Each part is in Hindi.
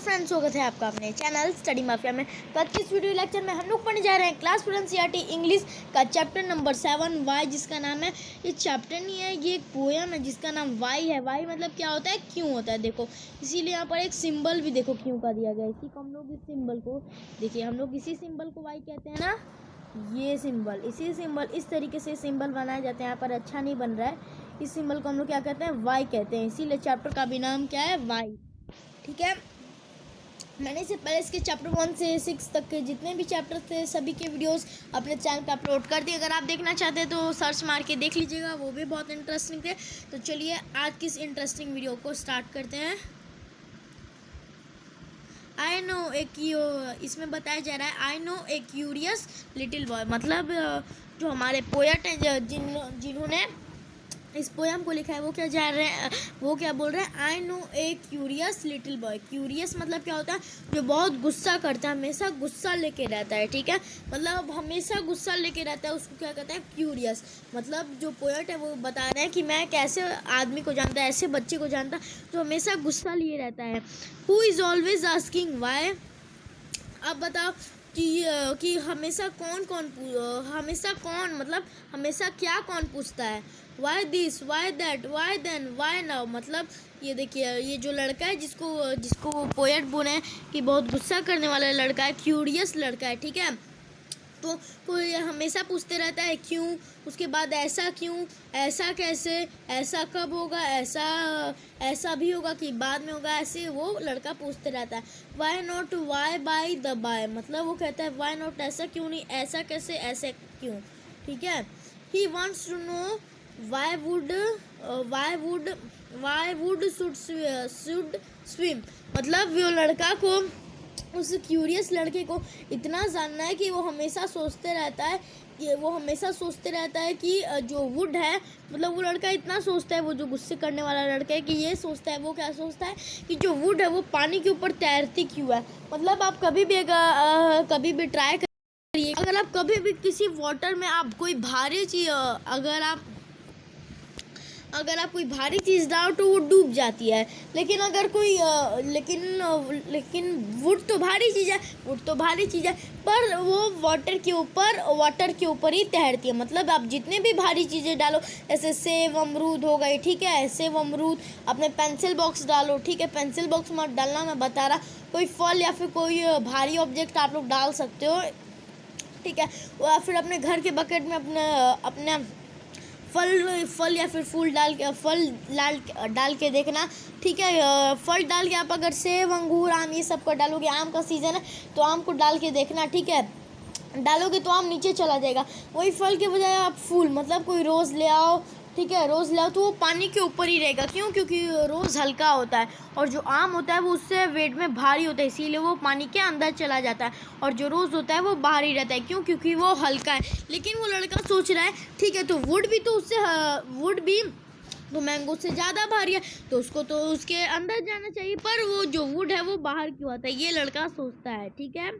फ्रेंड्स, स्वागत है आपका अपने चैनल स्टडी माफिया में। तो आज की इस वीडियो लेक्चर में हम लोग पढ़ने जा रहे हैं क्लास 4 एनसीईआरटी इंग्लिश का चैप्टर नंबर 7 वाई, जिसका नाम है, ये चैप्टर नहीं है, ये एक पोएम है जिसका नाम वाई है। वाई मतलब क्या होता है, क्यों होता है। देखो इसीलिए यहाँ पर एक सिंबल भी देखो क्यों का दिया गया है। इसी को हम लोग इस सिंबल को देखिए, हम लोग इसी सिंबल को वाई कहते हैं ना, ये सिंबल, इसी सिंबल इस तरीके से सिंबल बनाए जाते हैं। यहाँ पर अच्छा नहीं बन रहा है, इस सिंबल को हम लोग क्या कहते हैं, वाई कहते हैं। इसीलिए चैप्टर का भी नाम क्या है, वाई। ठीक है, मैंने इससे पहले इसके चैप्टर 1 से 6 तक के जितने भी चैप्टर थे सभी के वीडियोस अपने चैनल पर अपलोड कर दिए। अगर आप देखना चाहते हैं तो सर्च मार के देख लीजिएगा, वो भी बहुत इंटरेस्टिंग थे। तो चलिए आज की इस इंटरेस्टिंग वीडियो को स्टार्ट करते हैं। आई नो इसमें बताया जा रहा है, I know A curious little boy, मतलब जो हमारे पोएट हैं जिन्होंने इस पोएम को लिखा है वो क्या बोल रहे हैं, I know A curious little boy. Curious मतलब क्या होता है, जो बहुत गुस्सा करता है, हमेशा गुस्सा लेके रहता है। ठीक है, मतलब हमेशा गुस्सा लेके रहता है, उसको क्या कहते हैं, क्यूरियस। मतलब जो पोएट है वो बता रहे हैं कि मैं एक ऐसे आदमी को जानता है, ऐसे बच्चे को जानता जो हमेशा गुस्सा लिए रहता है। Who is always asking why. अब बताओ कि हमेशा कौन मतलब हमेशा क्या कौन पूछता है। Why this, why that, why then, why now. मतलब ये देखिए, ये जो लड़का है जिसको पोएट बोले कि बहुत गुस्सा करने वाला लड़का है, क्यूरियस लड़का है। ठीक है, तो ये हमेशा पूछते रहता है क्यों, उसके बाद ऐसा क्यों, ऐसा कैसे, ऐसा कब होगा, ऐसा भी होगा कि बाद में होगा, ऐसे वो लड़का पूछते रहता है। Why not, why by the by, मतलब वो कहता है वाई नॉट, ऐसा क्यों नहीं, ऐसा कैसे, ऐसे क्यों। ठीक है, he wants to know why would should swim, मतलब वो लड़का को, उस क्यूरियस लड़के को इतना जानना है कि वो हमेशा सोचते रहता है कि जो वुड है, मतलब वो लड़का इतना सोचता है, वो जो गुस्से करने वाला लड़का है, कि ये सोचता है, वो क्या सोचता है कि जो वुड है वो पानी के ऊपर तैरती क्यों है। मतलब आप कभी भी ट्राई करिए, अगर आप कभी भी किसी वाटर में आप कोई भारी चीज़ अगर आप कोई भारी चीज़ डालो तो वो डूब जाती है, लेकिन अगर कोई लेकिन वुड तो भारी चीज़ है, पर वो वाटर के ऊपर ही तैरती है। मतलब आप जितने भी भारी चीज़ें डालो, जैसे सेब अमरूद हो गई, ठीक है, सेब अमरूद, अपने पेंसिल बॉक्स डालो, ठीक है, पेंसिल बॉक्स मत डालना, मैं बता रहा, कोई फल या फिर कोई भारी ऑब्जेक्ट आप लोग डाल सकते हो। ठीक है, या फिर अपने घर के बकेट में अपने फल या फिर फूल डाल के देखना। ठीक है, फल डाल के आप अगर सेब अंगूर आम ये सब का डालोगे, आम का सीज़न है तो आम को डाल के देखना। ठीक है, डालोगे तो आम नीचे चला जाएगा, वही फल के बजाय आप फूल, मतलब कोई रोज़ ले आओ, ठीक है, रोज़ ले आओ तो वो पानी के ऊपर ही रहेगा। क्यों? क्योंकि रोज़ हल्का होता है और जो आम होता है वो उससे वेट में भारी होता है, इसीलिए वो पानी के अंदर चला जाता है, और जो रोज़ होता है वो बाहर ही रहता है। क्यों? क्योंकि वो हल्का है। लेकिन वो लड़का सोच रहा है, ठीक है, तो वुड भी तो मैंगो से ज़्यादा भारी है, तो उसको तो उसके अंदर जाना चाहिए, पर वो जो वुड है वो बाहर क्यों आता है, ये लड़का सोचता है। ठीक है,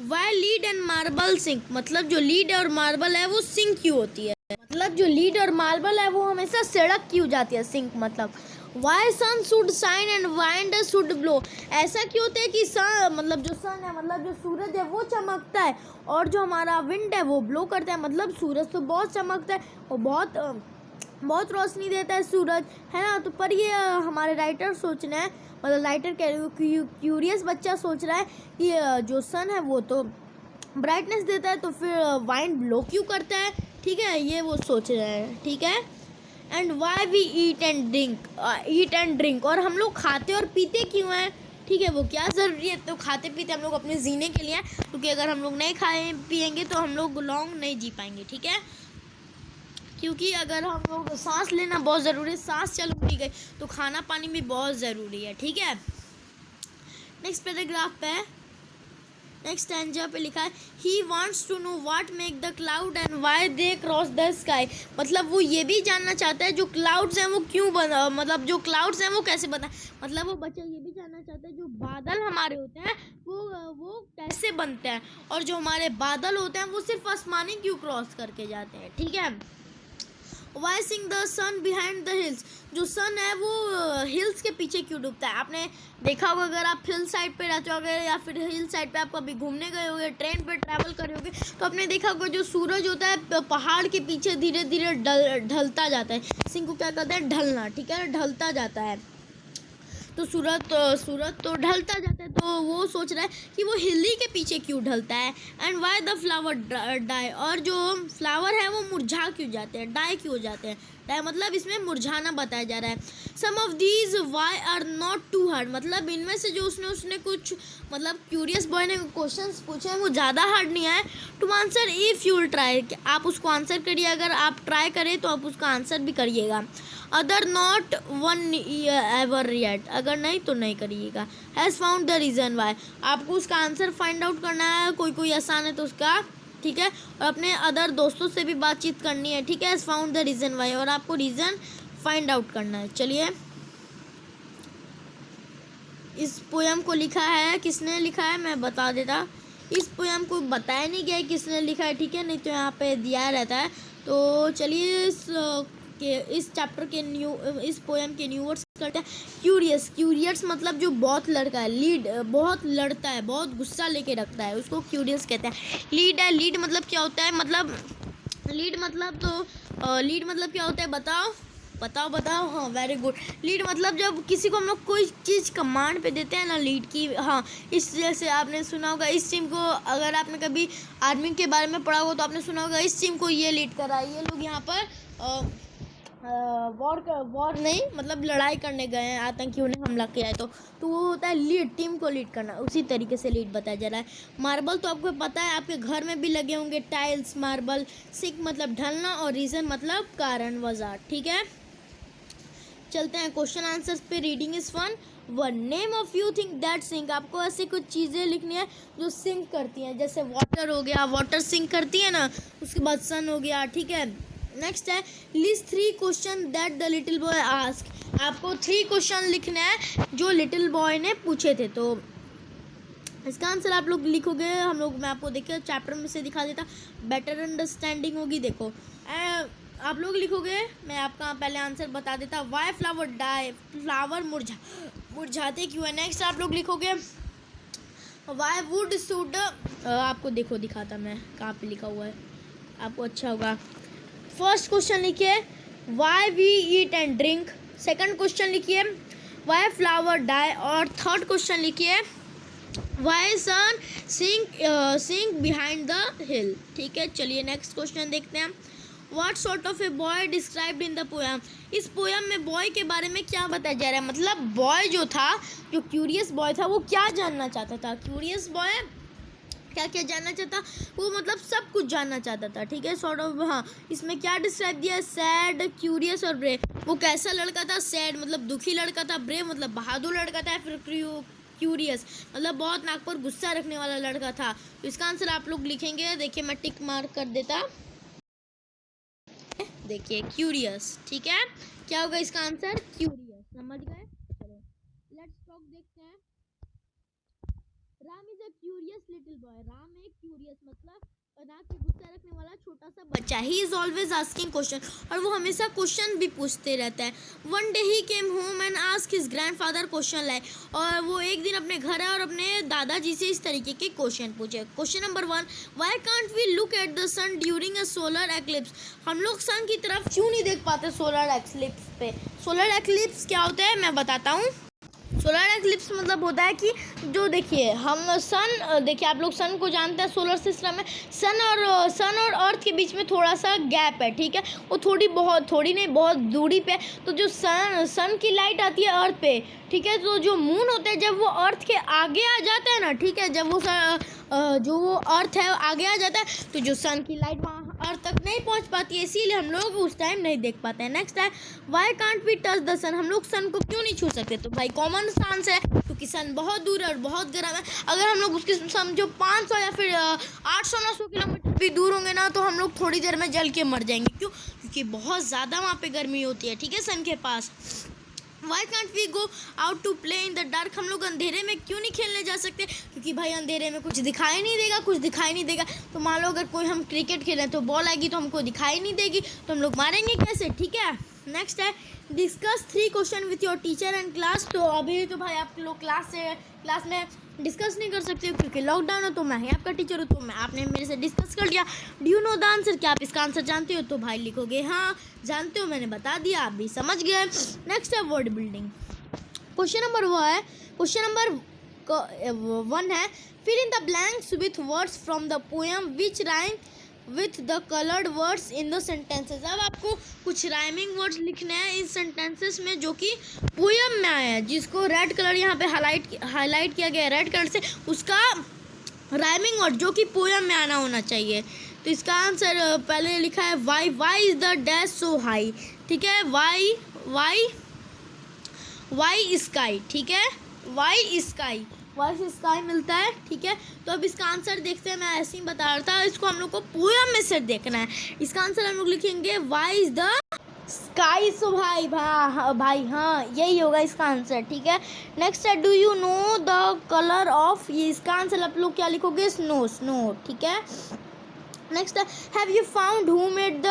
why lead and marble sink, मतलब जो लीड और मार्बल है वो सिंक क्यों होती है, मतलब जो लीड और मार्बल है वो हमेशा सड़क क्यों जाती है, सिंक मतलब। Why sun should shine and wind should blow, ऐसा क्यों होता है कि मतलब जो सन है, मतलब जो सूरज है वो चमकता है, और जो हमारा विंड है वो ब्लो करता है। मतलब सूरज तो बहुत चमकता है और बहुत रोशनी देता है सूरज, है ना। तो पर ये हमारे राइटर सोच रहे हैं, मतलब राइटर क्यूरियस बच्चा सोच रहा है कि जो सन है वो तो ब्राइटनेस देता है, तो फिर वाइंड ब्लो क्यों करता है। ठीक है, ये वो सोच रहे हैं। ठीक है, and why we eat and drink, और हम लोग खाते और पीते क्यों हैं। ठीक है, वो क्या ज़रूरी है, तो खाते पीते हम लोग अपने जीने के लिए, क्योंकि अगर हम लोग नहीं खाए पिएंगे तो हम लोग लॉन्ग नहीं जी पाएंगे। ठीक है, क्योंकि अगर हम लोग सांस लेना बहुत ज़रूरी है, सांस चल नहीं गई तो खाना पानी भी बहुत ज़रूरी है। ठीक है, नेक्स्ट पैराग्राफ पे, नेक्स्ट स्टैंजा पे लिखा है, he wants to know what make the cloud and why they cross the sky, मतलब वो ये भी जानना चाहता है जो क्लाउड्स हैं वो क्यों बना, मतलब जो क्लाउड्स हैं वो कैसे बना, मतलब वो बच्चा ये भी जानना चाहता है जो बादल हमारे होते हैं वो कैसे बनते हैं, और जो हमारे बादल होते हैं वो सिर्फ आसमानी क्यों क्रॉस करके जाते हैं। ठीक है, why sink the sun behind the hills, जो सन है वो हिल्स के पीछे क्यों डूबता है। आपने देखा होगा अगर आप हिल साइड पे रहते होगे या फिर हिल साइड पे आप कभी घूमने गए होगे, ट्रेन पे ट्रैवल करे होगे, तो आपने देखा होगा जो सूरज होता है पहाड़ के पीछे धीरे धीरे ढलता जाता है। सिंक को क्या कहते हैं, ढलना, ठीक है, ढलता जाता है। तो सूरज तो ढलता जाता है, तो वो सोच रहा है कि वो हिली के पीछे क्यों ढलता है। And why the flower die, और जो फ्लावर है वो मुरझा क्यों जाते हैं, डाई क्यों हो जाते हैं। डाई मतलब इसमें मुरझाना बताया जा रहा है। Some of these why are not too hard, मतलब इनमें से जो उसने कुछ मतलब क्यूरियस बॉय ने क्वेश्चंस पूछे हैं वो ज़्यादा हार्ड नहीं आए to answer if you try, आप उसको आंसर करिए, अगर आप ट्राई करें तो आप उसका आंसर भी करिएगा। Other not one ever yet, अगर नहीं तो नहीं करिएगा। Has found the reason why, आपको उसका आंसर फाइंड आउट करना है, कोई आसान है तो उसका, ठीक है, और अपने अदर दोस्तों से भी बातचीत करनी है, ठीक है। Has found the reason why, और आपको रीज़न फाइंड आउट करना है। चलिए, इस पोयम को लिखा है, किसने लिखा है मैं बता देता। इस पोयम को बताया नहीं गया है किसने लिखा है, ठीक है, नहीं तो यहाँ पे दिया रहता है। तो चलिए इस चैप्टर के इस पोयम के न्यू वर्ड्स करते हैं। क्यूरियस मतलब जो बहुत लड़का है, बहुत लड़ता है, बहुत गुस्सा लेके रखता है, उसको क्यूरियस कहते हैं। लीड मतलब क्या होता है, मतलब लीड मतलब क्या होता है, बताओ। हाँ, वेरी गुड। लीड मतलब जब किसी को हम लोग कोई चीज़ कमांड पे देते हैं ना, लीड की, हाँ, इस जैसे आपने सुना होगा इस टीम को, अगर आपने कभी आर्मी के बारे में पढ़ा होगा तो आपने सुना होगा इस टीम को ये लीड करा, ये लोग यहाँ पर वॉर नहीं, मतलब लड़ाई करने गए हैं, आतंकियों ने हमला किया है, तो वो होता है लीड, टीम को लीड करना। उसी तरीके से लीड बताया जा रहा है। मार्बल तो आपको पता है, आपके घर में भी लगे होंगे टाइल्स, मार्बल। सिंक मतलब ढलना, और रीज़न मतलब कारण, वजह, ठीक है। चलते हैं क्वेश्चन आंसर्स पे। Reading is fun. One name of you think that sink, आपको ऐसे कुछ चीज़ें लिखनी है जो सिंक करती हैं, जैसे वाटर हो गया, वाटर सिंक करती है ना, उसके बाद सन हो गया, ठीक है। नेक्स्ट है list 3 question that the little boy ask, आपको 3 क्वेश्चन लिखने हैं जो लिटिल बॉय ने पूछे थे। तो इसका आंसर आप लोग लिखोगे, मैं आपको देखिए चैप्टर में से दिखा देता, बेटर अंडरस्टैंडिंग होगी। देखो आप लोग लिखोगे, मैं आपका पहले आंसर बता देता। वाई फ्लावर डाई, फ्लावर मुरझाते क्यों है। नेक्स्ट आप लोग लिखोगे वाई वुड शुड, आपको देखो दिखाता मैं कहाँ पे लिखा हुआ है, आपको अच्छा होगा। फर्स्ट क्वेश्चन लिखिए why we eat and drink, second question लिखिए वाई फ्लावर डाई, और थर्ड क्वेश्चन लिखिए why sun sink behind the hill, ठीक है। चलिए नेक्स्ट क्वेश्चन देखते हैं। What sort of a boy described in the poem, इस पोयम में बॉय के बारे में क्या बताया जा रहा है, मतलब बॉय जो था, जो क्यूरियस बॉय था, वो क्या जानना चाहता था। क्यूरियस बॉय क्या जानना चाहता, वो मतलब सब कुछ जानना चाहता था, ठीक है। सॉर्ट ऑफ, हाँ, इसमें क्या डिस्क्राइब दिया, सैड, क्यूरियस और ब्रेव। वो कैसा लड़का था, सैड मतलब दुखी लड़का था, ब्रेव मतलब बहादुर लड़का था, फिर क्यूरियस मतलब बहुत नाक पर गुस्सा रखने वाला लड़का था। तो इसका आंसर आप लोग लिखेंगे, देखिए मैं टिक मार्क कर देता, देखिए क्यूरियस, ठीक है। क्या होगा इसका आंसर, क्यूरियस, समझ गए। चलो लेट्स टॉक देखते हैं। Ram is a curious little boy, Ram एक क्यूरियस मतलब ना कि गुस्सा रखने वाला छोटा सा बच्चा। He is always asking question, और वो हमेशा क्वेश्चन भी पूछते रहता है। One day he came home and ask his grandfather question like, और वो एक दिन अपने घर आए और अपने दादाजी से इस तरीके के क्वेश्चन पूछे। Question number 1, why can't we look at the sun during a solar eclipse, हम लोग सन की तरफ क्यों नहीं देख पाते सोलर एक्लिप्स पे। सोलर एक्लिप्स क्या होता है मैं बताता हूँ। सोलर एक्लिप्स मतलब होता है कि जो देखिए हम सन, देखिए आप लोग सन को जानते हैं, सोलर सिस्टम में सन और अर्थ के बीच में थोड़ा सा गैप है, ठीक है। वो थोड़ी नहीं बहुत दूरी पे, तो जो सन की लाइट आती है अर्थ पे, ठीक है, तो जो मून होता है जब वो अर्थ के आगे आ जाता है ना, ठीक है, जब वो जो वो अर्थ है आगे आ जाता है, तो जो सन की लाइट वहाँ अर्थ तक नहीं पहुँच पाती है, इसीलिए हम लोग उस टाइम नहीं देख पाते हैं। नेक्स्ट है why can't we touch the sun, हम लोग सन को क्यों नहीं छू सकते। तो भाई कॉमन सेंस है, क्योंकि सन बहुत दूर है और बहुत गर्म है। अगर हम लोग उसकी समझो 500 या फिर 800-900 किलोमीटर भी दूर होंगे ना, तो हम लोग थोड़ी देर में जल के मर जाएंगे। क्यों, क्योंकि बहुत ज़्यादा वहाँ पे गर्मी होती है, ठीक है, सन के पास। Why can't we go out to play in the dark, हम लोग अंधेरे में क्यों नहीं खेलने जा सकते? क्योंकि भाई अंधेरे में कुछ दिखाई नहीं देगा, कुछ दिखाई नहीं देगा। तो मान लो अगर कोई हम क्रिकेट खेलें तो बॉल आएगी तो हमको दिखाई नहीं देगी, तो हम लोग मारेंगे कैसे? ठीक है। नेक्स्ट है discuss 3 question with your teacher and class. तो अभी तो भाई आप लोग क्लास में डिस्कस नहीं कर सकते हो क्योंकि लॉकडाउन है, तो मैं ही आपका टीचर हूँ, तो मैं आपने मेरे से डिस्कस कर लिया। Do you know the answer, क्या आप इसका आंसर जानते हो? तो भाई लिखोगे हाँ जानते हो, मैंने बता दिया, आप भी समझ गए। नेक्स्ट है वर्ड बिल्डिंग। क्वेश्चन नंबर 1 है fill in the blanks with words from the poem which rhyme with the coloured words in the sentences. अब आपको कुछ राइमिंग वर्ड्स लिखने हैं इस सेंटेंसेस में जो कि पोएम में आया है, जिसको रेड कलर यहाँ पे हाईलाइट किया गया है रेड कलर से, उसका राइमिंग वर्ड जो कि पोएम में आना होना चाहिए। तो इसका आंसर पहले लिखा है why is the dash so high. ठीक है, वाई स्काई। ठीक है, वाई से स्काई मिलता है। ठीक है, तो अब इसका आंसर देखते हैं। मैं ऐसे ही बता रहा था, इसको हम लोग को पोएम में से देखना है। इसका आंसर हम लोग लिखेंगे वाई इज द स्काई। सो भाई हाँ यही होगा इसका आंसर। ठीक है, नेक्स्ट है do you know the colour of, ये इसका आंसर आप लोग क्या लिखोगे? स्नो। ठीक है, नेक्स्ट है have you found who made the,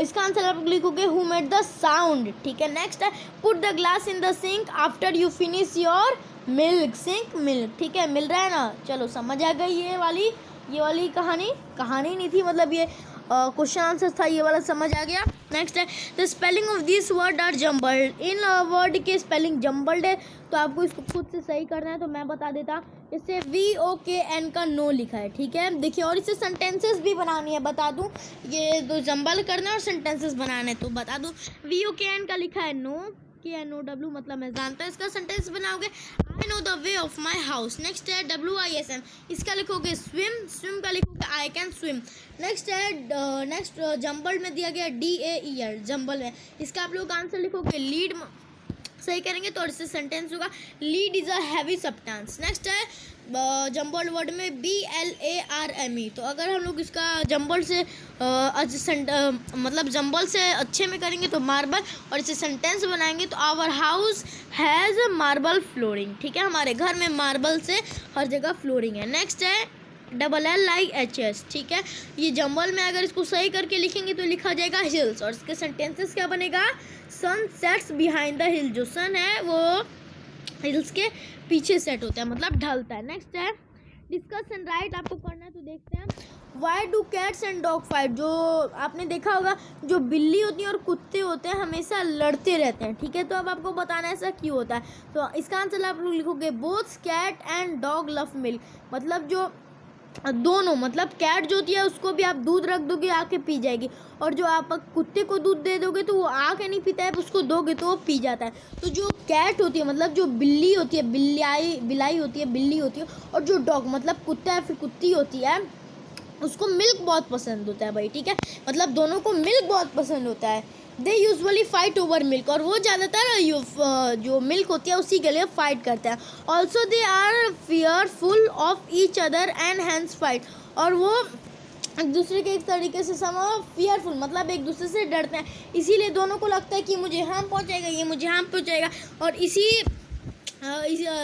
इसका आंसर आप लिखोगे हु मेड द साउंड। ठीक है, नेक्स्ट है put the glass in the sink after you finish your milk. Sink milk. ठीक है, मिल रहा है ना? चलो समझ आ गई ये वाली कहानी नहीं थी, मतलब ये क्वेश्चन आंसर था, ये वाला समझ आ गया। नेक्स्ट है the spelling of this word are jumbled. इन वर्ड के स्पेलिंग जम्बल्ड है, तो आपको इसको खुद से सही करना है। तो मैं बता देता, इससे VOKN का नो लिखा है। ठीक है, देखिए, और इससे सेंटेंसेस भी बनानी है, बता दूं, ये दो जम्बल करना और सेंटेंसेस बनाने, तो बता दूं VOKN का लिखा है नो, KNOW मतलब मैं जानता हूँ। इसका सेंटेंस बनाओगे I know the way of my house. Next है WISM, इसका लिखोगे स्विम का लिखोगे I can swim. Next jumble में दिया गया DAER, जम्बल में, इसका आप लोग आंसर लिखोगे लीड, सही करेंगे तो इससे सेंटेंस होगा lead is a heavy substance. Next है जम्बल वर्ड में BLARME, तो अगर हम लोग इसका जम्बल से मतलब जम्बल से अच्छे में करेंगे तो मार्बल, और इसे सेंटेंस बनाएंगे तो our house has marble flooring. ठीक है, हमारे घर में मार्बल से हर जगह फ्लोरिंग है। नेक्स्ट है LLIHS। ठीक है, ये जम्बल में अगर इसको सही करके लिखेंगे तो लिखा जाएगा हिल्स, और इसके सेंटेंसेस क्या बनेगा? Sun sets behind the hill, जो सन है वो हिल्स के पीछे सेट होता है, मतलब ढलता है। नेक्स्ट है डिस्कस एंड राइट, आपको करना है तो देखते हैं। Why do cats and dog fight, जो आपने देखा होगा जो बिल्ली होती है और कुत्ते होते हैं हमेशा लड़ते रहते हैं। ठीक है, तो अब आपको बताना है ऐसा क्यों होता है। तो इसका आंसर आप लोग लिखोगे both cat and dog love milk, मतलब जो दोनों, मतलब कैट जो होती है उसको भी आप दूध रख दोगे आके पी जाएगी, और जो आप कुत्ते को दूध दे दोगे तो वो आके नहीं पीता है, उसको दोगे तो वो पी जाता है। तो जो कैट होती है मतलब जो बिल्ली होती है, बिलाई होती है, बिल्ली होती है, और जो डॉग मतलब कुत्ता है फिर कुत्ती होती है, उसको मिल्क बहुत पसंद होता है भाई। ठीक है, मतलब दोनों को मिल्क बहुत पसंद होता है। They usually fight over milk, और वो ज़्यादातर जो मिल्क होती है उसी के लिए फाइट करते हैं। Also they are fearful of each other and hence fight, और वो एक दूसरे के एक तरीके से फियरफुल मतलब एक दूसरे से डरते हैं, इसीलिए दोनों को लगता है कि मुझे हार्म पहुंचाएगा, ये मुझे हार्म पहुंचाएगा, और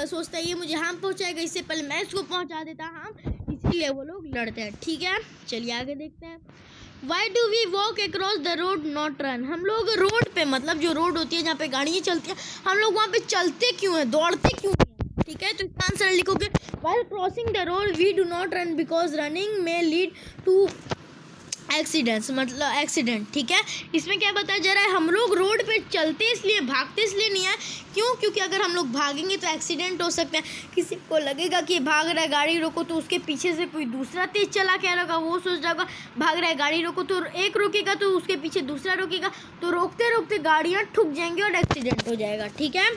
सोचता है ये मुझे हार्म पहुंचाएगा, इससे पहले मैं इसको पहुंचा देता हार्म, इसीलिए वो लोग लड़ते हैं। ठीक है, चलिए आगे देखते हैं। Why do we walk across the road not run, हम लोग रोड पे, मतलब जो रोड होती है जहाँ पे गाड़ियाँ चलती हैं, हम लोग वहाँ पे चलते क्यों हैं, दौड़ते क्यों हैं? ठीक है, तो इसका आंसर लिखोगे while crossing the road we do not run because running may lead to accidents, मतलब एक्सीडेंट। ठीक है, इसमें क्या बताया जा रहा है, हम लोग रोड पे चलते इसलिए, भागते इसलिए नहीं है, क्यों? क्योंकि अगर हम लोग भागेंगे तो एक्सीडेंट हो सकते हैं। किसी को लगेगा कि भाग रहा है गाड़ी रोको, तो उसके पीछे से कोई दूसरा तेज चला के आ रहा होगा, वो सोच रहा होगा भाग रहा है गाड़ी रोको, तो एक रोकेगा तो उसके पीछे दूसरा रोकेगा, तो रोकते रोकते गाड़ियाँ ठुक जाएंगी और एक्सीडेंट हो जाएगा। ठीक है,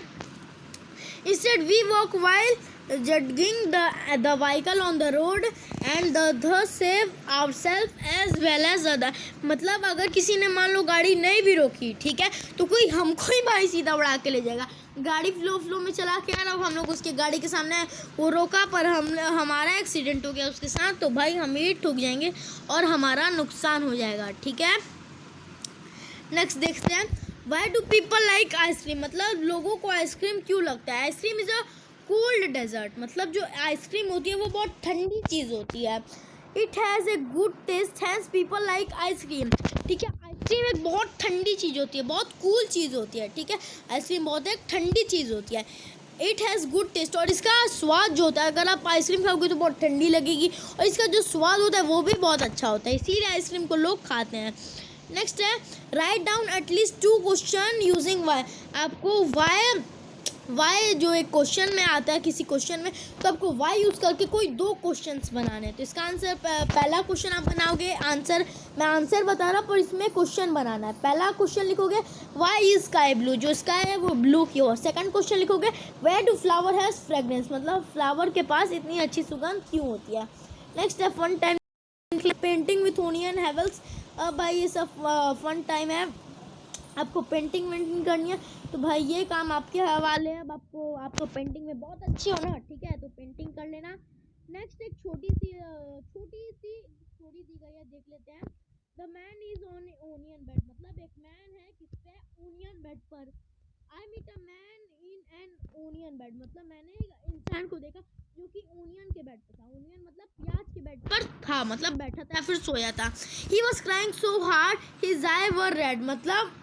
instead we walk while judging the vehicle on the road and thus save ourselves as well as other, मतलब अगर किसी ने मान लो गाड़ी नहीं भी रोकी, ठीक है, तो कोई हमको ही भाई सीधा उड़ा के ले जाएगा। गाड़ी फ्लो में चला के आ रहा, हम लोग उसके गाड़ी के सामने वो रोका, पर हमारा एक्सीडेंट हो गया उसके साथ, तो भाई हम ही ठुक जाएंगे और हमारा नुकसान हो जाएगा। ठीक है, नेक्स्ट देखते हैं। Why do people like ice cream, मतलब लोगों को आइसक्रीम क्यों लगता है। Ice cream is a cold dessert, मतलब जो आइसक्रीम होती है वो बहुत ठंडी चीज़ होती है। It has a good taste has people like ice cream, ठीक है। आइसक्रीम एक बहुत ठंडी चीज़ होती है, बहुत कूल चीज़ होती है, ठीक है। आइसक्रीम बहुत एक ठंडी चीज़ होती है। इट हैज़ गुड टेस्ट, और इसका स्वाद जो होता है, अगर आप आइसक्रीम खाओगे तो बहुत ठंडी लगेगी, और इसका जो स्वाद होता है वो भी बहुत अच्छा होता है, इसीलिए आइसक्रीम को लोग खाते हैं। नेक्स्ट है write down at least 2 question using why. आपको वाई जो एक क्वेश्चन में आता है किसी क्वेश्चन में, तो आपको वाई यूज़ करके कोई 2 क्वेश्चंस बनाने हैं। तो इसका आंसर पहला क्वेश्चन आप बनाओगे, आंसर मैं आंसर बता रहा हूँ पर इसमें क्वेश्चन बनाना है। पहला क्वेश्चन लिखोगे वाई इज स्काई ब्लू, जो स्काई है वो ब्लू क्यों। और सेकंड क्वेश्चन लिखोगे where do flower has fragrance, मतलब फ्लावर के पास इतनी अच्छी सुगंध क्यों होती है। नेक्स्ट है fun time painting with onion Havells. भाई ये सब फन टाइम है, आपको पेंटिंग करनी है तो भाई ये काम आपके हवाले है। अब आपको पेंटिंग में बहुत अच्छी हो ना, ठीक है, तो पेंटिंग कर लेना। नेक्स्ट एक छोटी सी स्टोरी दी गई है, देख लेते हैं। The man is on onion bed, मतलब एक मैन है किस पे, ओनियन बेड पर। I meet a man in an onion bed, मतलब मैंने एक इंसान को देखा जो कि ओनियन के बेड पर था। ओनियन मतलब प्याज के बेड पर था, मतलब बैठा था फिर सोया था। He was crying so hard his I were red, मतलब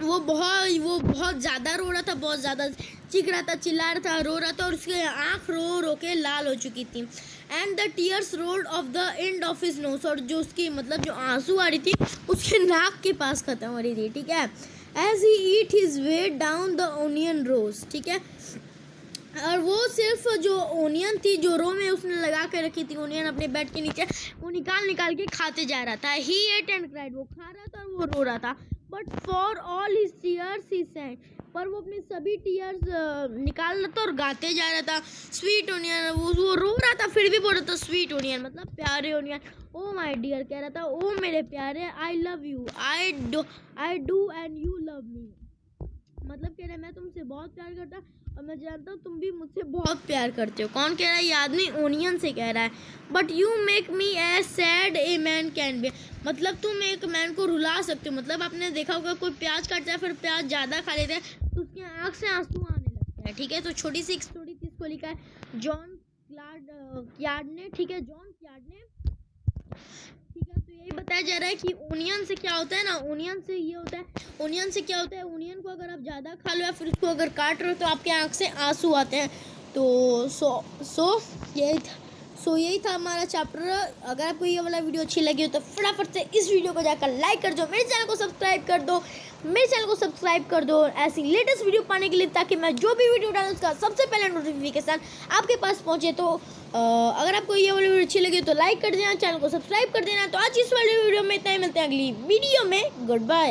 वो बहुत ज़्यादा रो रहा था, बहुत ज़्यादा चीख रहा था, चिल्ला रहा था, रो रहा था, और उसकी आँख रो रो के लाल हो चुकी थी। And the tears rolled of the end of his nose, और जो उसकी मतलब जो आंसू आ रही थी उसके नाक के पास ख़त्म हो रही थी, ठीक है। As he eat his way down the onion rows, ठीक है। और वो सिर्फ जो ओनियन थी, जो रो में उसने लगा के रखी थी ओनियन अपने बेड के नीचे, वो निकाल के खाते जा रहा था। ही एट एंड क्राइड, वो खा रहा था और वो रो रहा था। But for all his tears he said, पर वो अपने सभी टीयर्स निकाल रहा था और गाते जा रहा था। स्वीट ओनियन, वो रो रहा था फिर भी बोल रहा था स्वीट ओनियन, मतलब प्यारे ओनियन। ओ माय डियर कह रहा था, ओ मेरे प्यारे, I love you, I do and you love me, मतलब कह रहा है मैं तुमसे बहुत प्यार करता और मैं जानता हूँ तुम भी मुझसे बहुत प्यार करते हो। कौन कह रहा है, ये आदमी ओनियन से कह रहा है। But you make me as sad a man can be, मतलब तुम एक मैन को रुला सकते हो। मतलब आपने देखा होगा कोई प्याज काटता है फिर प्याज ज़्यादा खा लेता है तो उसकी आँख से आंसू आने लगता है, ठीक है। तो छोटी सी एक स्टोरी थी, इसको लिखा है जॉन क्यार्ड ने, ठीक है, जॉन क्यार्ड ने, ठीक है। तो यही बताया जा रहा है कि ओनियन से क्या होता है ना, ओनियन से ये होता है, ओनियन से क्या होता है, ओनियन को अगर आप ज़्यादा खा लो या फिर उसको अगर काट रहे हो तो आपके आँख से आंसू आते हैं। तो यही था हमारा चैप्टर। अगर आपको ये वाला वीडियो अच्छी लगी हो तो फटाफट से इस वीडियो को जाकर लाइक कर दो, मेरे चैनल को सब्सक्राइब कर दो ऐसी लेटेस्ट वीडियो पाने के लिए, ताकि मैं जो भी वीडियो डालूँ उसका सबसे पहले नोटिफिकेशन आपके पास पहुँचे। तो अगर आपको ये वाली वीडियो अच्छी लगी तो लाइक कर देना, चैनल को सब्सक्राइब कर देना। तो आज इस वाली वीडियो में इतना ही, मिलते हैं अगली वीडियो में, गुड बाय।